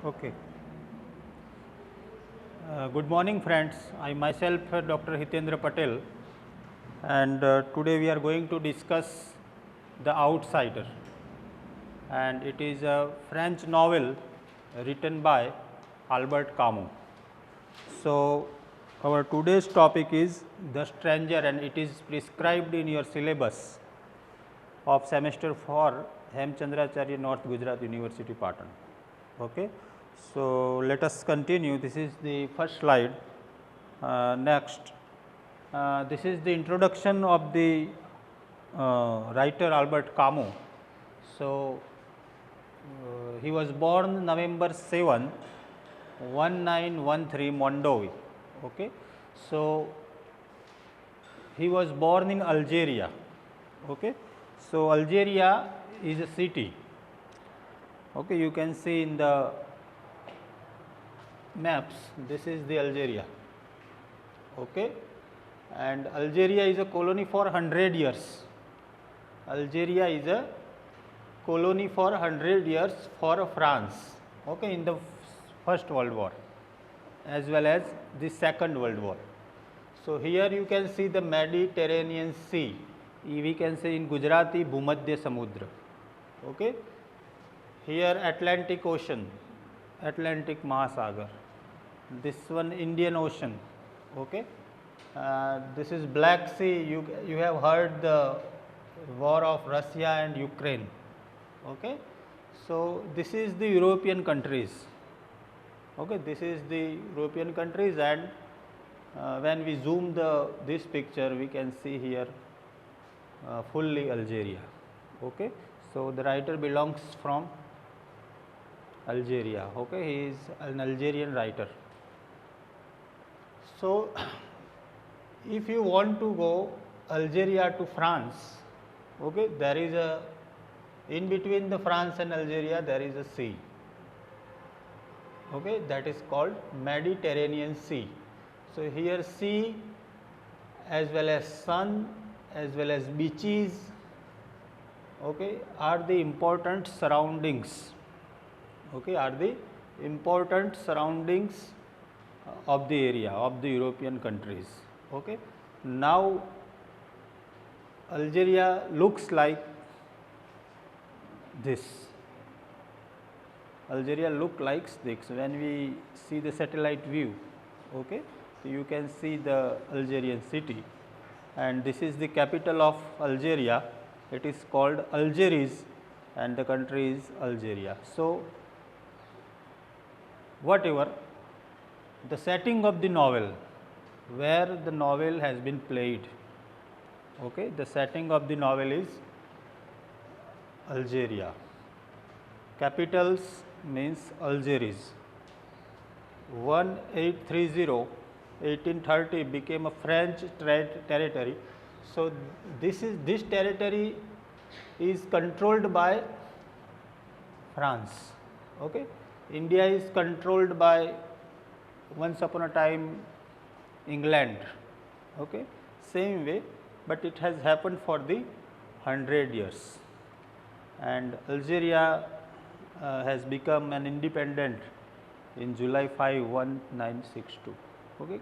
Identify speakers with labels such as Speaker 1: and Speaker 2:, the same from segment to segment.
Speaker 1: Okay. Good morning friends, I myself Dr. Hitendra Patel, and today we are going to discuss The Outsider, and it is a French novel written by Albert Camus. So, our today's topic is The Stranger, and it is prescribed in your syllabus of semester 4 Hemchandracharya North Gujarat University Patan. Okay. So, let us continue. This is the first slide. Next, this is the introduction of the writer Albert Camus. So, he was born November 7, 1913, Mondovi. Okay. So, he was born in Algeria. Okay. So, Algeria is a city. Okay, you can see in the maps, this is the Algeria. Okay, and Algeria is a colony for 100 years. Algeria is a colony for 100 years for France. Okay, in the First World War as well as the Second World War. So, here you can see the Mediterranean Sea. We can say in Gujarati Bhumadhya Samudra. Okay. Here Atlantic Ocean, Atlantic Mahasagar. This one Indian Ocean. Okay. This is Black Sea. You have heard the war of Russia and Ukraine. Okay. So, this is the European countries. Okay. This is the European countries, and when we zoom this picture, we can see here fully Algeria. Okay. So, the writer belongs from Algeria. Okay. He is an Algerian writer. So, if you want to go Algeria to France, okay, there is a, in between the France and Algeria there is a sea. Okay, that is called Mediterranean Sea. So, here sea as well as sun as well as beaches, okay, are the important surroundings. Okay, are the important surroundings of the area of the European countries. Okay. Now, Algeria looks like this. Algeria look like this when we see the satellite view. Okay. So, you can see the Algerian city, and this is the capital of Algeria. It is called Algiers, and the country is Algeria. So, whatever the setting of the novel, where the novel has been played, okay, the setting of the novel is Algeria. Capitals means Algiers. 1830, 1830 became a French territory. So, this territory is controlled by France. Okay. India is controlled by once upon a time England. Okay. Same way, but it has happened for the 100 years, and Algeria has become an independent in July 5, 1962. Okay.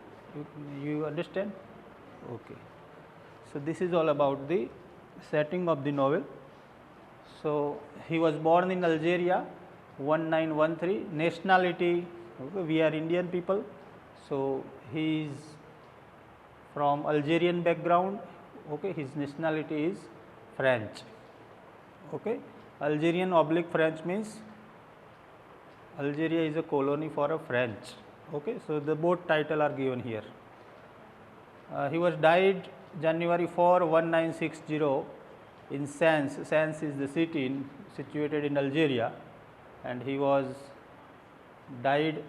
Speaker 1: You understand? Okay. So, this is all about the setting of the novel. So, he was born in Algeria 1913, nationality, okay, we are Indian people. So, he is from Algerian background, okay, his nationality is French. Okay. Algerian / French means Algeria is a colony for a French. Okay. So, the both title are given here. He was died January 4, 1960 in Sens. Sens is the city situated in Algeria, and he was died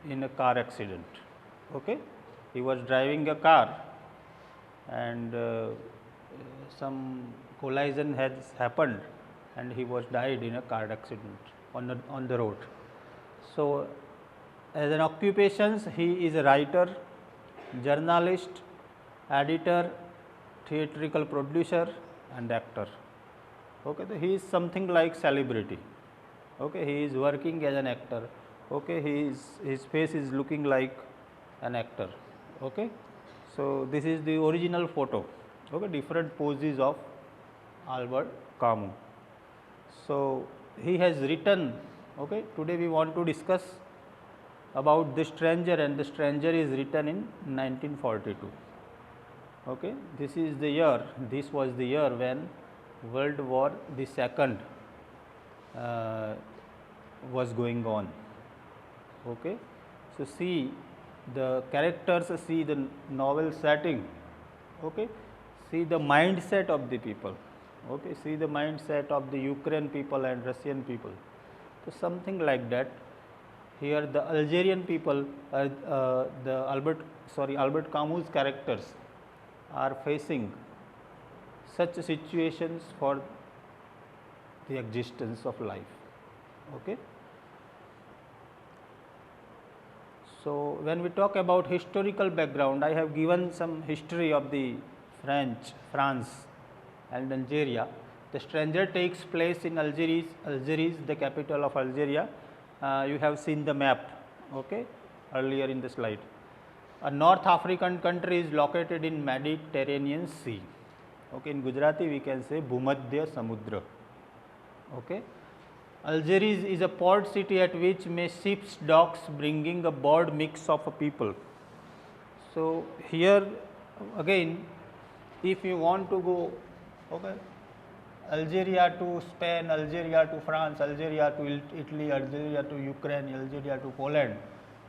Speaker 1: in a car accident. Okay. He was driving a car, and some collision has happened, and he was died in a car accident on the road. So, as an occupations, he is a writer, journalist, editor, theatrical producer, and actor. Okay. So, he is something like celebrity. Okay. He is working as an actor Okay, his face is looking like an actor. Okay, so this is the original photo. Okay, different poses of Albert Camus. So he has written. Okay, today we want to discuss about the stranger, and the stranger is written in 1942. Okay, this is the year. This was the year when World War the Second was going on. Okay, so see the characters, see the novel setting. Okay, see the mindset of the people. Okay, see the mindset of the Ukraine people and Russian people. So something like that. Here the Algerian people, the Albert Camus characters are facing such situations for the existence of life. Okay. So when we talk about historical background, I have given some history of the France and Algeria. The stranger takes place in Algiers, the capital of Algeria. You have seen the map, okay, earlier in the slide. A North African country is located in Mediterranean Sea. Okay, in Gujarati we can say Bhumadhya Samudra. Okay. Algiers is a port city at which may ships docks, bringing a broad mix of people. So here again, if you want to go, okay, Algeria to Spain, Algeria to France, Algeria to Italy, Algeria to Ukraine, Algeria to Poland,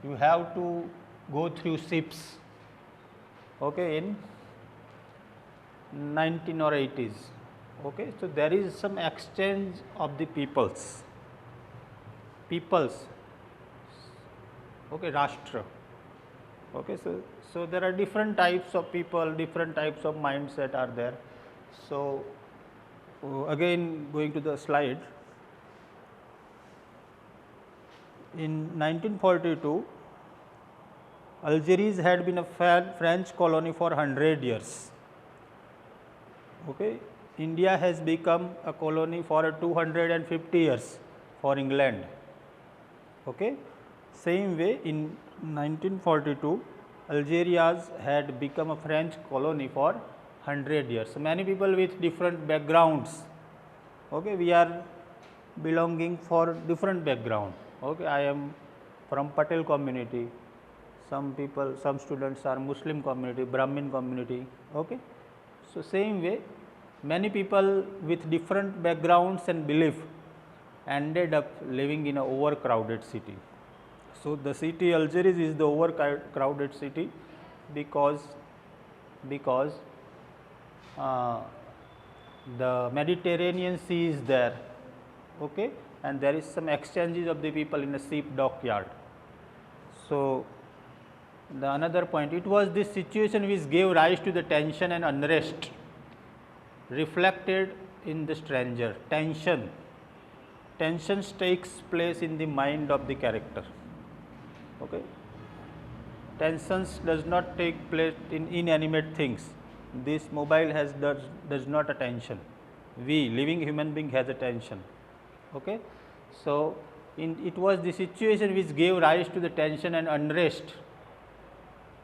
Speaker 1: you have to go through ships, okay, in 19 or 80s. Okay, so there is some exchange of the peoples, okay, Rashtra. Okay, so there are different types of people, different types of mindset are there. So again going to the slide, in 1942 Algiers had been a French colony for 100 years. Okay, India has become a colony for 250 years for England. Okay, same way in 1942 Algeria had become a French colony for 100 years. So many people with different backgrounds. Okay, we are belonging for different background. Okay, I am from Patel community. Some people, some students are Muslim community, Brahmin community. Okay, so same way, many people with different backgrounds and belief ended up living in a overcrowded city. So the city Algiers is the overcrowded city because the Mediterranean Sea is there, okay, and there is some exchanges of the people in a ship dockyard. So the another point, it was this situation which gave rise to the tension and unrest reflected in the stranger. Tensions takes place in the mind of the character. Okay, tensions does not take place in inanimate things. This mobile does not attention. We living human being has attention. Okay, so it was the situation which gave rise to the tension and unrest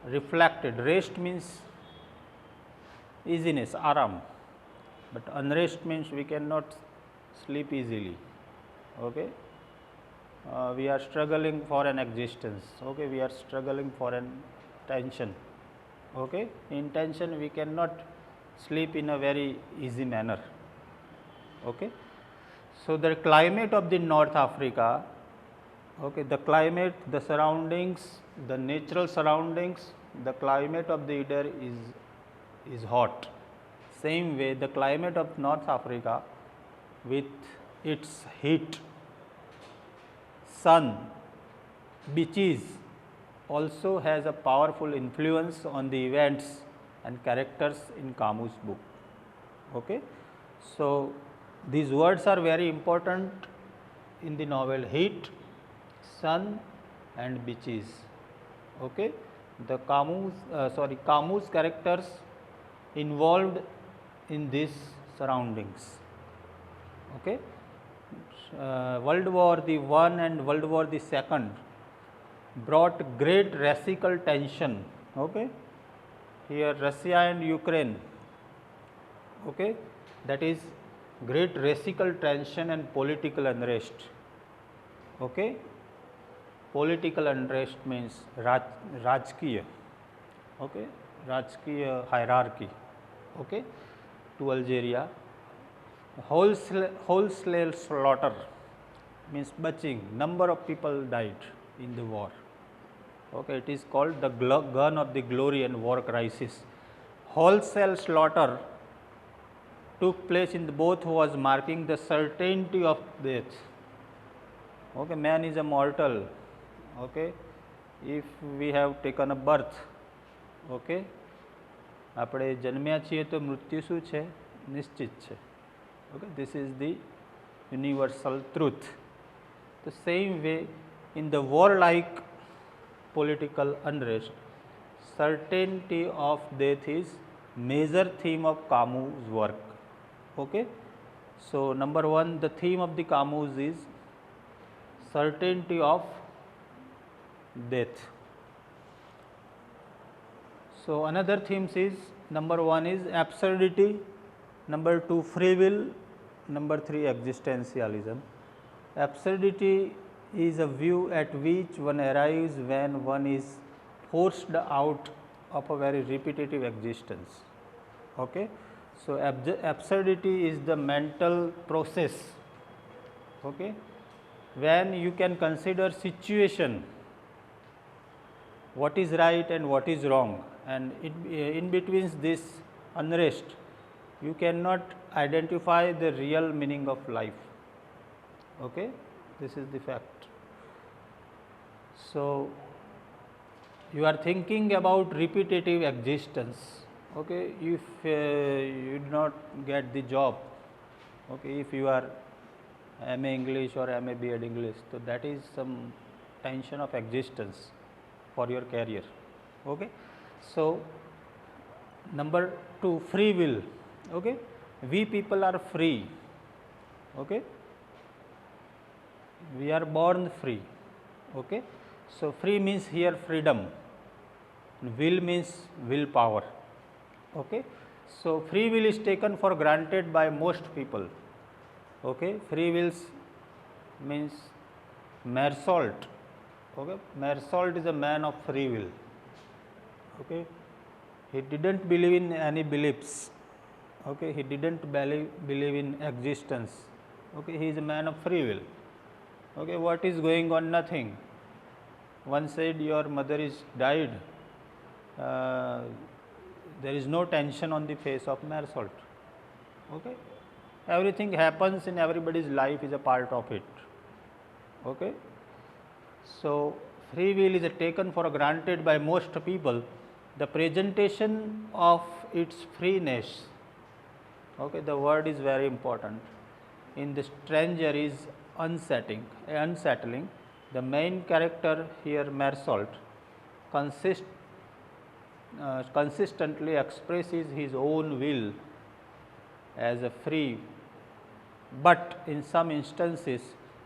Speaker 1: reflected. Rest means easiness, aram, but unrest means we cannot sleep easily. Okay, we are struggling for an existence. Okay, we are struggling for an tension. Okay, in tension we cannot sleep in a very easy manner. Okay, so the climate of the North Africa, okay, the climate, the surroundings, the natural surroundings, the climate of the either is hot. Same way the climate of North Africa with its heat, sun, beaches also has a powerful influence on the events and characters in Camus' book. Okay, so these words are very important in the novel: heat, sun and beaches. Okay, the Camus characters involved in these surroundings. Okay, World War the One and World War the Second brought great reciprocal tension. Okay, here Russia and Ukraine. Okay, that is great reciprocal tension and political unrest. Okay, political unrest means Rajkiya. Okay, Rajkiya hierarchy. Okay, to Algeria. Wholesale slaughter means butchering. Number of people died in the war. Okay, it is called the gun of the glory and war crisis. Wholesale slaughter took place in both was marking the certainty of death. Okay, man is a mortal. Okay, if we have taken a birth, okay, આપણે જન્મ્યા છીએ તો મૃત્યુ શું છે? નિશ્ચિત છે. Okay, this is the universal truth. The same way in the warlike political unrest, certainty of death is major theme of Camus' work. Okay, so number one, the theme of the Camus is certainty of death. So another themes is number one is absurdity, number two free will, number three existentialism. Absurdity is a view at which one arrives when one is forced out of a very repetitive existence. Okay, so absurdity is the mental process. Okay, when you can consider situation, what is right and what is wrong, and in between this unrest you cannot identify the real meaning of life. Okay, this is the fact. So you are thinking about repetitive existence. Okay, if you do not get the job, okay, if you are MA English or MA B.Ed English, so that is some tension of existence for your career. Okay, so number two, free will. Okay, we people are free. Okay, we are born free. Okay, so free means here freedom, will means willpower. Okay, so free will is taken for granted by most people. Okay, free wills means Mersault. Okay, Mersault is a man of free will. Okay, he didn't believe in any beliefs. Okay, he didn't believe in existence. Okay, he is a man of free will. Okay, what is going on? Nothing. One said your mother is died. There is no tension on the face of Mersault. Okay, everything happens in everybody's life is a part of it. Okay, so free will is taken for granted by most people. The presentation of its freeness, okay, the word is very important, in the stranger is unsettling. The main character here, Mersault, consistently expresses his own will as a free, but in some instances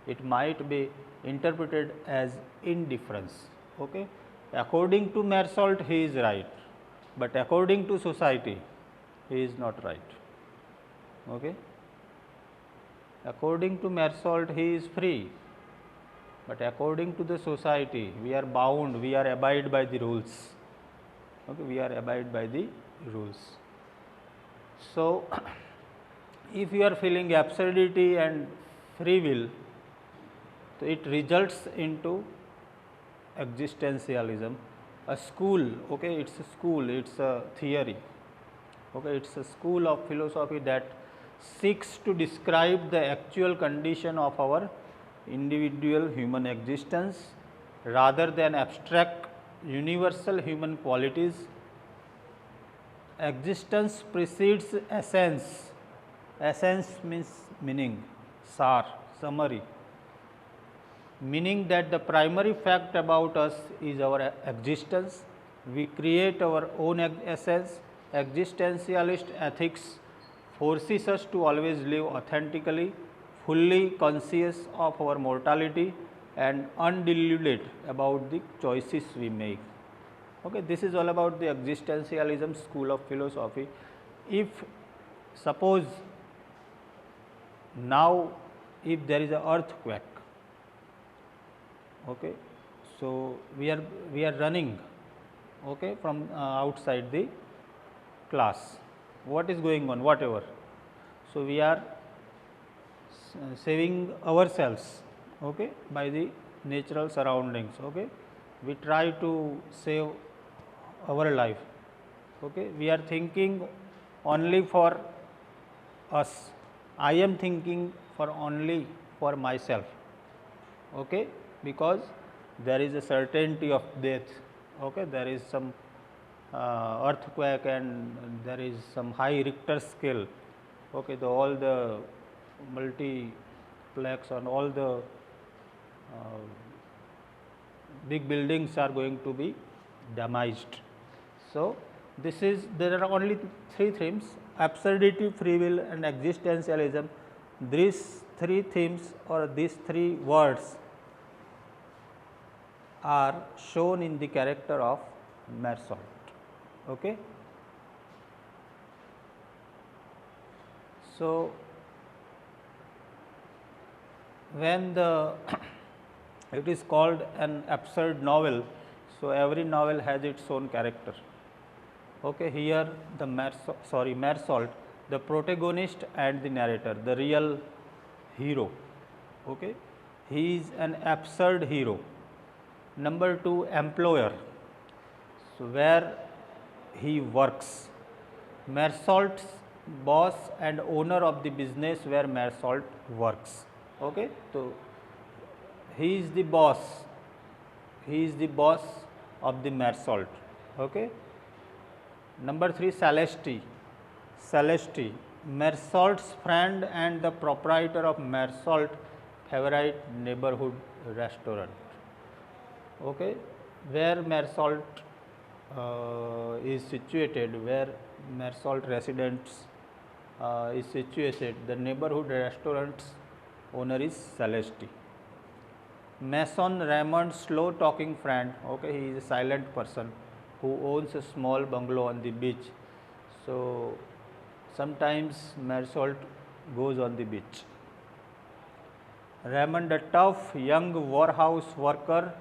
Speaker 1: it might be interpreted as indifference. Okay, according to Mersault he is right, but according to society he is not right. Okay, according to Mersault he is free, but according to the society we are bound, we are abide by the rules. Okay, we are abide by the rules. So if you are feeling absurdity and free will, so it results into existentialism. A school, okay, it's a school, it's a theory. Okay, it's a school of philosophy that seeks to describe the actual condition of our individual human existence rather than abstract universal human qualities. Existence precedes essence. Essence means meaning, sar, summary. Meaning that the primary fact about us is our existence. We create our own essence. Existentialist ethics forces us to always live authentically, fully conscious of our mortality and undeluded about the choices we make. Okay, this is all about the existentialism school of philosophy. If suppose now if there is an earthquake, okay, so we are running, okay, from outside the class, what is going on, whatever. So, we are saving ourselves, okay, by the natural surroundings, okay. We try to save our life, okay. We are thinking only for us. I am thinking for only for myself, okay, because there is a certainty of death, okay. There is some earthquake and there is some high Richter scale, okay. All the multiplex and all the big buildings are going to be damaged. So, there are only three themes: absurdity, free will and existentialism. These three themes or these three words are shown in the character of Mersault. Okay. So, when it is called an absurd novel, so every novel has its own character. Okay, here the Mersault, the protagonist and the narrator, the real hero. Okay, he is an absurd hero. Number 2, employer, so where he works. Mersault's boss and owner of the business where Mersault works. Okay, so he is the boss. He is the boss of the Mersault. Okay. Number 3, Celeste, Mersault's friend and the proprietor of Mersault favorite neighborhood restaurant. Okay, where Mersault is situated, where Mersault residence is situated, the neighborhood restaurant's owner is Celeste. Mason Raymond's slow talking friend, okay, he is a silent person who owns a small bungalow on the beach. So, sometimes Mersault goes on the beach. Raymond, a tough young warehouse worker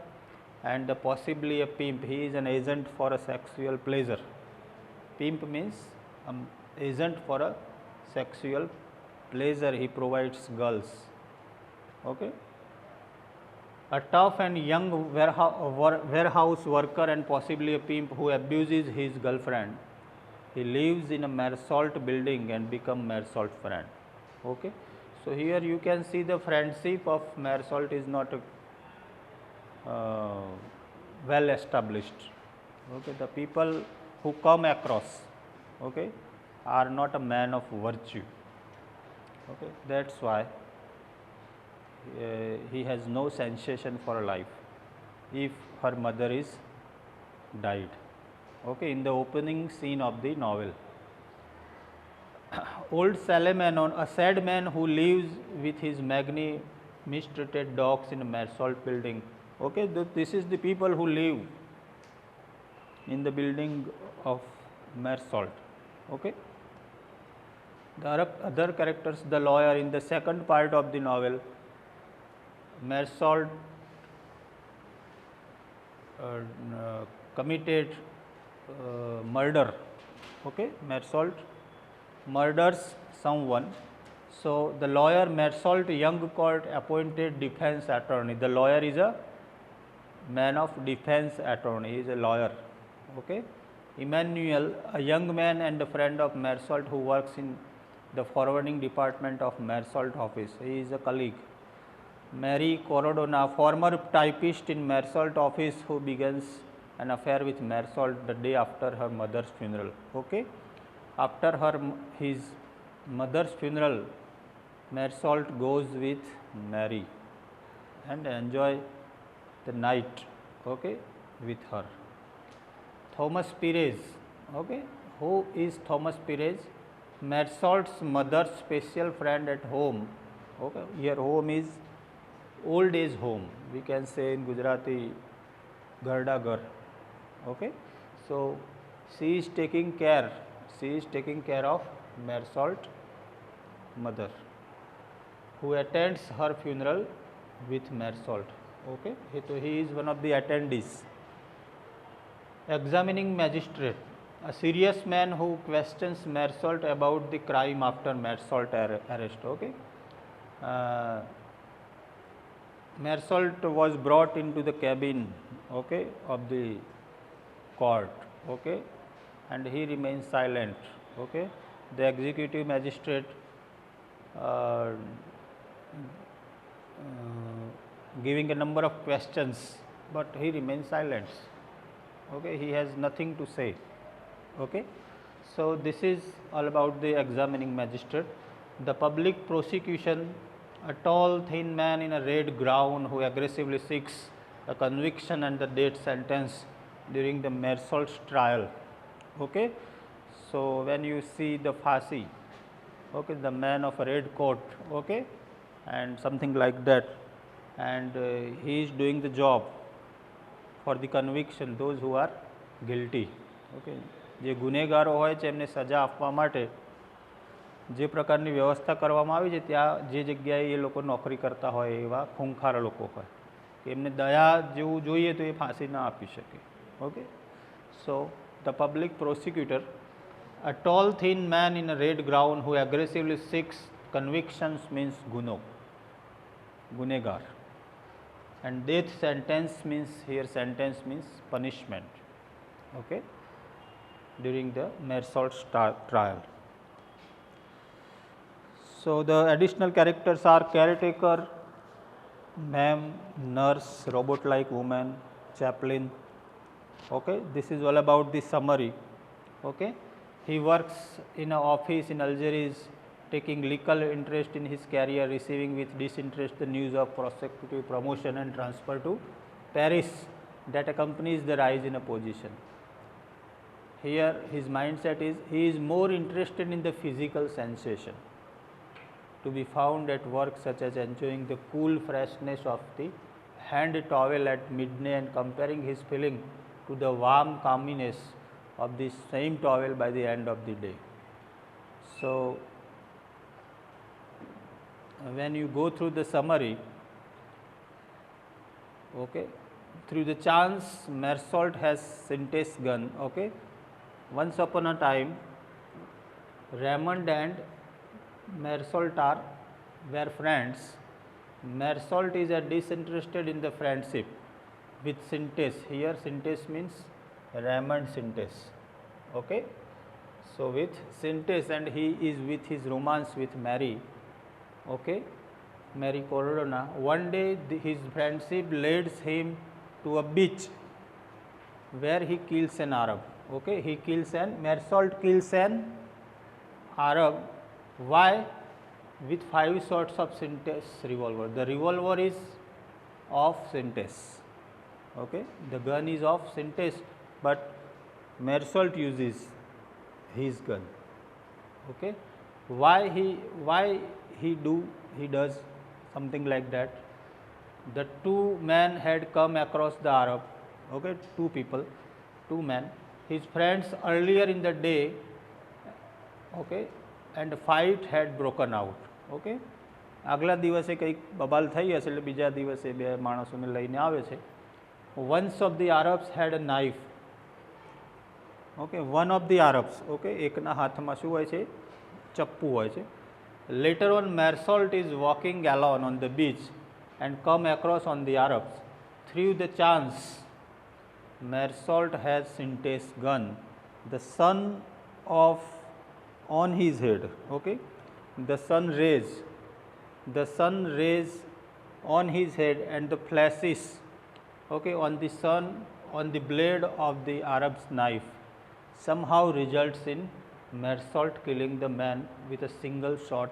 Speaker 1: and possibly a pimp, he is an agent for a sexual pleasure. Pimp means agent for a sexual pleasure, he provides girls. Okay. A tough and young warehouse worker and possibly a pimp who abuses his girlfriend. He lives in a Mersault building and become Mersault friend. Okay. So, here you can see the friendship of Mersault is not well established. Okay. The people who come across, okay, are not a man of virtue. Okay. That is why he has no sensation for life if her mother is died. Okay, in the opening scene of the novel. Old Salamanon, a sad man who lives with his mistreated dogs in a Mersault building. Okay, this is the people who live in the building of Mersault. Okay. The other characters, the lawyer in the second part of the novel. Mersault committed murder. Okay, Mersault murders someone. So, the lawyer Mersault young court appointed defense attorney. The lawyer is a man of defense attorney, he is a lawyer. Okay. Emmanuel, a young man and a friend of Mersault who works in the forwarding department of Mersault office, he is a colleague. Mary Corodona, former typist in Mersault office who begins an affair with Mersault the day after her mother's funeral. Okay. After his mother's funeral, Mersault goes with Mary and enjoy the night, okay, with her. Thomas Perez, okay, who is Thomas Perez? Mersault's mother's special friend at home Okay, here home is old age home. We can say in Gujarati, garda gar. Okay, so she is taking care. She is taking care of Mersault mother, who attends her funeral with Mersault. Okay, so he is one of the attendees. Examining magistrate, a serious man who questions Mersault about the crime after Mersault arrest. Okay, Mersault was brought into the cabin, okay, of the court, okay, and he remains silent. Okay, the executive magistrate uh, giving a number of questions, but he remains silent. Okay, he has nothing to say. Okay, so this is all about the examining magistrate. The public prosecution, a tall thin man in a red gown who aggressively seeks a conviction and the death sentence during the Mersault's trial. Okay, so when you see the Fasi, okay, the man of a red coat, okay, and something like that, and he is doing the job for the conviction those who are guilty. Okay, જે ગુનેગારો હોય છે એમને સજા આપવા માટે જે પ્રકારની વ્યવસ્થા કરવામાં આવી છે ત્યાં જે જગ્યાએ એ લોકો નોકરી કરતા હોય એવા ખૂંખાર લોકો હોય કે એમને દયા જેવું જોઈએ તો એ ફાંસી ના આપી શકે. Okay, so the public prosecutor, a tall thin man in a red gown who aggressively seeks convictions means gunegar, and death sentence means, here sentence means punishment. Okay, during the Mersault's trial. So the additional characters are caretaker, ma'am, nurse, robot like woman, chaplain. Okay, this is all about the summary. Okay, he works in an office in Algiers, taking little interest in his career, receiving with disinterest the news of prosecutive promotion and transfer to Paris that accompanies the rise in a position. Here his mindset is, he is more interested in the physical sensation to be found at work, such as enjoying the cool freshness of the hand towel at midday and comparing his feeling to the warm calmness of the same towel by the end of the day. So when you go through the summary, okay, through the chance Mersault has Sintes gun. Okay, once upon a time Raymond and Mersault were friends. Mersault is disinterested in the friendship with Sintes. Here Sintes means Raymond Sintes. Okay, so with Sintes, and he is with his romance with Mary. Okay, Mary Corona. One day his friendship leads him to a beach where he kills an Arab. Okay, he kills Mersault kills an Arab. Why? With 5 shots of Sintes revolver. The revolver is of Sintes. Okay, the gun is of Sintes, but Mersault uses his gun. Okay, why he does something like that? The two men had come across the Arab. Okay, two men, his friends earlier in the day. Okay, and fight had broken out. Okay, આગલા દિવસે કંઈક બબાલ થઈ હશે એટલે બીજા દિવસે બે માણસોને લઈને આવે છે. Once of the Arabs had a knife. Okay, one of the Arabs, okay, એકના હાથમાં શું હોય છે? ચપ્પુ હોય છે. Later on Mersault is walking alone on the beach and come across on the Arabs. Through the chance Mersault has Sintes gun. The sun of on his head. Okay, the sun rays on his head and the flashes, okay, on the sun, on the blade of the Arab's knife somehow results in Mersault killing the man with a single shot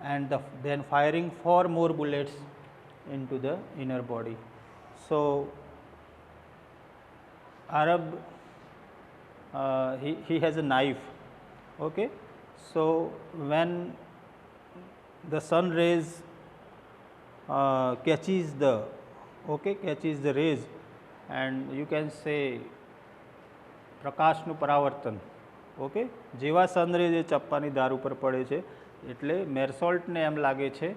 Speaker 1: and then firing 4 more bullets into the inner body. So Arab, he has a knife. Okay, so when the sun rays catches the rays, and you can say પ્રકાશનું પરાવર્તન. Okay, જેવા સનરેજ એ ચપ્પાની ધાર ઉપર પડે છે એટલે મેરસોલ્ટને એમ લાગે છે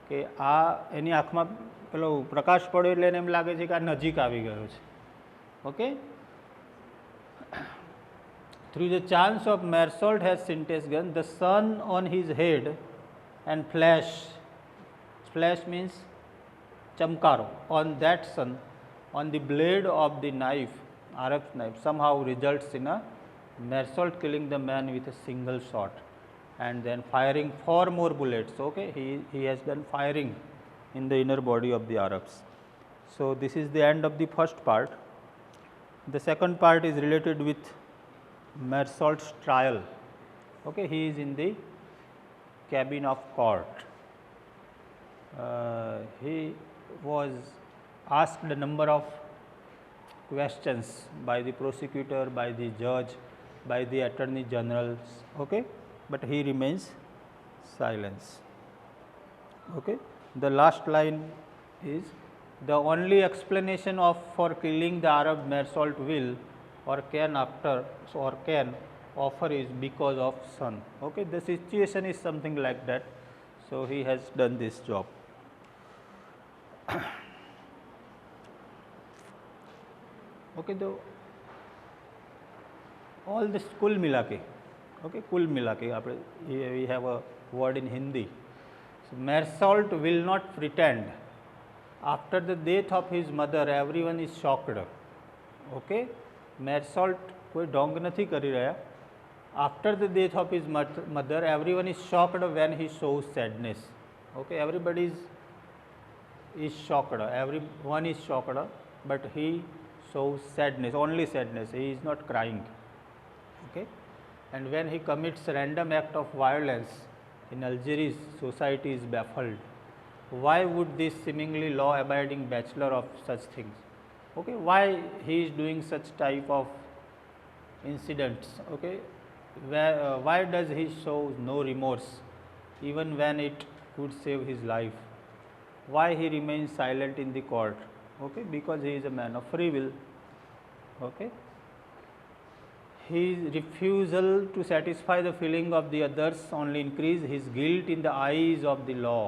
Speaker 1: કે આ એની આંખમાં પેલો પ્રકાશ પડ્યો એટલે એને એમ લાગે છે કે આ નજીક આવી ગયો છે. Okay, through the chance of Mersault has synthesis gun, the sun on his head and flash means chamkaro, on that sun, on the blade of the knife, Arab's knife, somehow results in a Mersault killing the man with a single shot and then firing 4 more bullets. Okay, he has done firing in the inner body of the Arabs. So this is the end of the first part. The second part is related with Mersault's trial. Okay, he is in the cabin of court. He was asked a number of questions by the prosecutor, by the judge, by the attorney generals. Okay, but he remains silent. Okay, the last line is the only explanation for killing the Arab Mersault will or can offer is because of sun. Okay, the situation is something like that. So he has done this job. Okay, all this कुल मिला के, okay, कुल मिला के આપણે we have a word in Hindi. So Mersault will not pretend. After the death of his mother, everyone is shocked. Okay, Mersault કોઈ ઢોંગ નથી કરી રહ્યા. After the death of his mother, everyone is shocked when he shows sadness. Okay, everybody is shocked, everyone is shocked, but he shows sadness, only sadness, he is not crying. Okay, and when he commits random act of violence in Algeria, society is baffled. Why would this seemingly law abiding bachelor of such things, okay, why he is doing such type of incidents? Okay, why does he show no remorse even when it could save his life? Why he remains silent in the court? Okay, because he is a man of free will. Okay, his refusal to satisfy the feeling of the others only increase his guilt in the eyes of the law.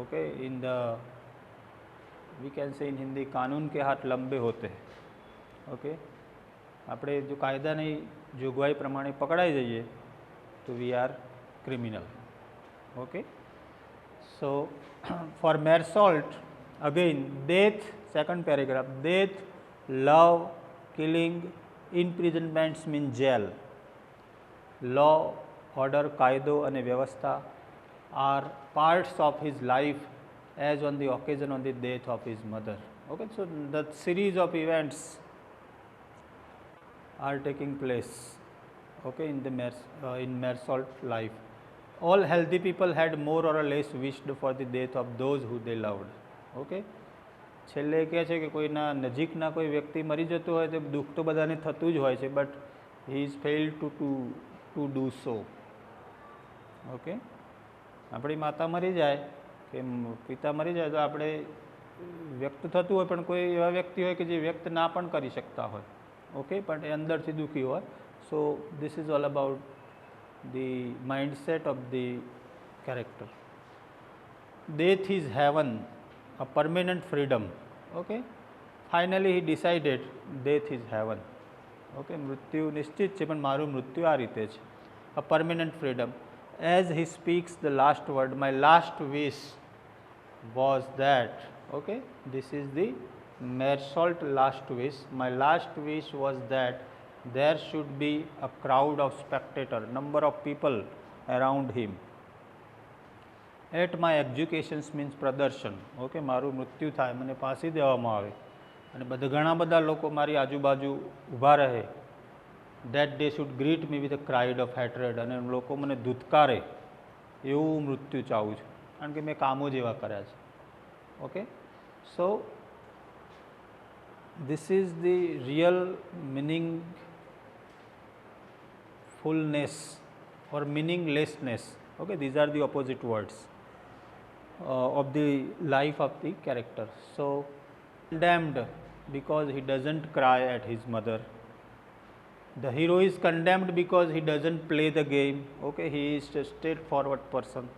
Speaker 1: Okay, in the, we can say in Hindi, कानून के हाथ लंबे होते हैं. Okay, આપણે જો કાયદાની જોગવાઈ પ્રમાણે પકડાઈ જઈએ તો we are criminal. Okay, so for Mersault, again death, second paragraph, death, love, killing, imprisonments mean jail. Law, order, કાયદો અને વ્યવસ્થા are parts of his life as on the occasion on the death of his mother. Okay, so the series of events are taking place, okay, in the Mersault life. All healthy people had more or less wished for the death of those who they loved. Okay, છેલ્લે કહે છે કે કોઈના નજીકના કોઈ વ્યક્તિ મરી જતો હોય તો દુઃખ તો બધાને થતું જ હોય છે, but he is failed to do so. Okay, આપણી માતા મરી જાય કે પિતા મરી જાય તો આપણે વ્યક્ત થતું હોય, પણ કોઈ એવા વ્યક્તિ હોય કે જે વ્યક્ત ના પણ કરી શકતા હોય. ઓકે, પણ એ અંદરથી દુઃખી હોય. સો this is all about the mindset of the character. Death is heaven, a permanent freedom. Okay, finally he decided death is heaven. Okay, મૃત્યુ નિશ્ચિત છે પણ મારું મૃત્યુ આ રીતે છે. A permanent freedom. As he speaks the last word, my last wish was that, okay, this is the Mersault last wish. My last wish was that there should be a crowd of spectators, number of people around him. At my executions means પ્રદર્શન. Okay, મારું મૃત્યુ થાય, મને ફાંસી દેવામાં આવે અને ઘણા બધા લોકો મારી આજુબાજુ ઊભા રહે. That they should greet me with a cry of hatred, અને લોકો મને ધૂતકારે, એવું મૃત્યુ ચાહું છું, કારણ કે મેં કામો જ એવા કર્યા છે. Okay, so this is the real meaningfulness or meaninglessness. Okay, these are the opposite words. of the life of the character. So, condemned because he doesn't cry at his mother. The hero is condemned because he doesn't play the game. Okay, he is a straightforward person.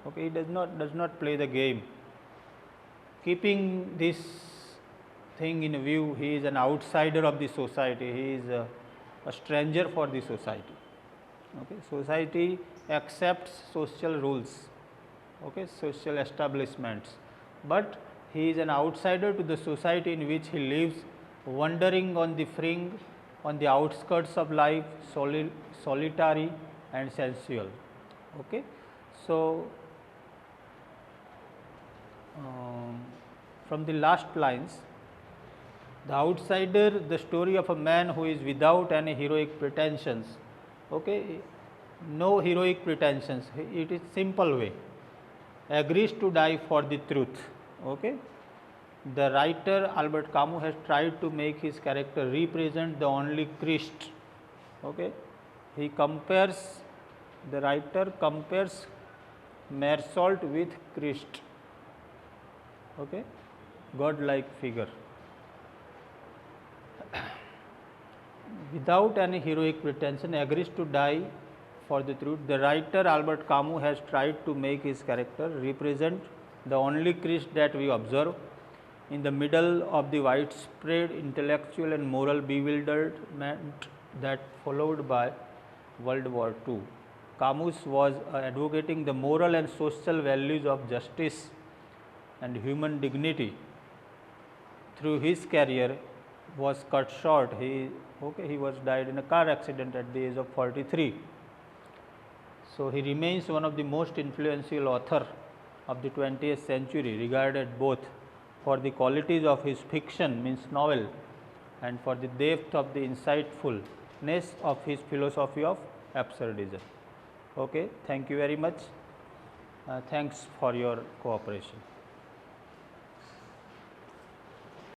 Speaker 1: Okay, he does not play the game. Keeping this thing in view, he is an outsider of the society. He is a stranger for the society. Okay, society accepts social rules. Okay, social establishments, but he is an outsider to the society in which he lives, wandering on the fringe, on the outskirts of life, solitary and sensual. Okay. So, from the last lines, the outsider, the story of a man who is without any heroic pretensions. Okay, no heroic pretensions, it is simple way, agrees to die for the truth. Okay. The writer Albert Camus has tried to make his character represent the only Christ. Okay. He compares, the writer compares Mersault with Christ. Okay. God-like figure. Without any heroic pretension, agrees to die for the truth. The writer Albert Camus has tried to make his character represent the only Christ that we observe in the middle of the widespread intellectual and moral bewilderment that followed by World War II. Camus was advocating the moral and social values of justice and human dignity. Through his career was cut short. He was died in a car accident at the age of 43. So, he remains one of the most influential author of the 20th century, regarded both for the qualities of his fiction, means novel, and for the depth of the insightfulness of his philosophy of absurdism. Okay, thank you very much. Thanks for your cooperation.